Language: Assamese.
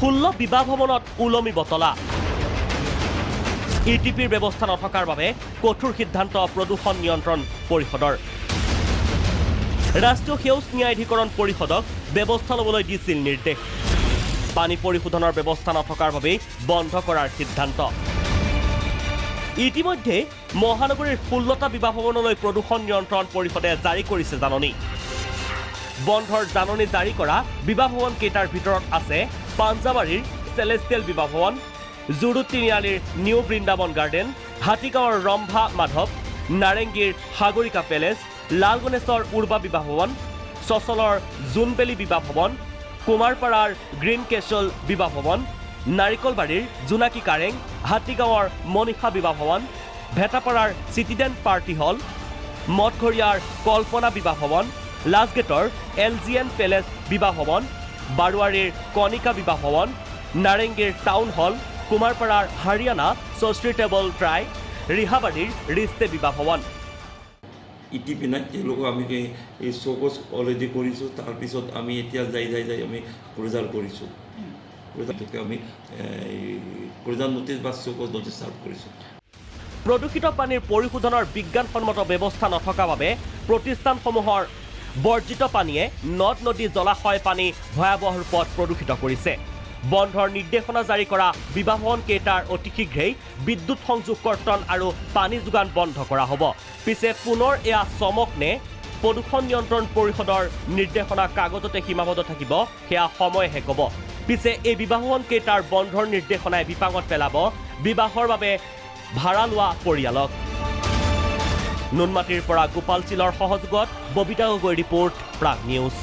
16 বিবাহ ভৱনত ওলমি বতলা ইটিপিৰ ব্যৱস্থা নথকাৰ বাবে কঠোৰ সিদ্ধান্ত প্ৰদূষণ নিয়ন্ত্ৰণ পৰিষদৰ ৰাষ্ট্ৰীয় সেউজ ন্যায়াধিকৰণ পৰিষদক ব্যৱস্থা ল'বলৈ দিছিল নিৰ্দেশ পানী পৰিশোধনৰ ব্যৱস্থা নথকাৰ বাবে বন্ধ কৰাৰ সিদ্ধান্ত ইতিমধ্যে মহানগৰীৰ 16টা বিবাহ ভৱনলৈ প্ৰদূষণ নিয়ন্ত্ৰণ পৰিষদে জাৰি কৰিছে জাননী বন্ধৰ জাননী জাৰি কৰা বিবাহ ভৱন কেইটাৰ ভিতৰত আছে পাঞ্জাবাৰীৰ সেলেষ্টিয়েল বিবাহ ভৱন জুডু তিনিআলিৰ নিউ বৃন্দাবন গাৰ্ডেন হাতীগাঁৱৰ ৰম্ভা মাধৱ নাৰেংগীৰ সাগৰিকা পেলেচ লাল গণেশৰ উৰ্বা বিবাহ ভৱন চচলৰ জোনবেলি বিবাহ ভৱন কুমাৰপাৰাৰ গ্ৰীণ কেচল বিবাহ ভৱন নাৰিকলবাৰীৰ জোনাকী কাৰেং হাতীগাঁৱৰ মনীষা বিবাহ ভৱন ভেটাপাৰাৰ চিটিডেণ্ট পাৰ্টি হল মঠঘৰীয়াৰ কল্পনা বিবাহ ভৱন লাজগেটৰ LGN পেলেচ বিবাহ ভৱন বাৰুৱাৰীৰ কণিকা বিবাহ ভৱন নাৰেংগীৰ টাউন হল কুমাৰপাৰাৰ হাৰিয়ানা সস্ট্ৰিটেবল ট্ৰাই ৰিহাবাৰীৰ ৰিস্তে বিবাহ ভৱন ইটিপি নাই তেওঁলোকক আমি এই চৌকছ অলৰেডি কৰিছোঁ তাৰপিছত আমি এতিয়া যাই আমি প্ৰেজাৰ কৰিছোঁ প্ৰেজাৰটোকে আমি প্ৰেজাৰ নটিছ বা চৌকছ নটিছ চাৰ্ভ কৰিছোঁ প্ৰদূষিত পানীৰ পৰিশোধনৰ বিজ্ঞানসন্মত ব্যৱস্থা নথকা বাবে প্ৰতিষ্ঠানসমূহৰ বৰ্জিত পানীয়ে নদ নদী জলাশয় পানী ভয়াৱহ ৰূপত প্ৰদূষিত কৰিছে বন্ধৰ নিৰ্দেশনা জাৰি কৰা বিবাহ ভৱন কেইটাৰ অতি শীঘ্ৰেই বিদ্যুৎ সংযোগ কৰ্তন আৰু পানী যোগান বন্ধ কৰা হ'ব পিছে পুনৰ এয়া চমক নে প্ৰদূষণ নিয়ন্ত্ৰণ পৰিষদৰ নিৰ্দেশনা কাগজতে সীমাবদ্ধ থাকিব সেয়া সময়হে ক'ব পিছে এই বিবাহ ভৱন কেইটাৰ বন্ধৰ নিৰ্দেশনাই বিপাঙত পেলাব বিবাহৰ বাবে ভাড়া লোৱা পৰিয়ালক নুনমাটিৰ পৰা গোপাল চিলৰ সহযোগত ববিতা গগৈ ৰিপৰ্ট প্ৰাগ নিউজ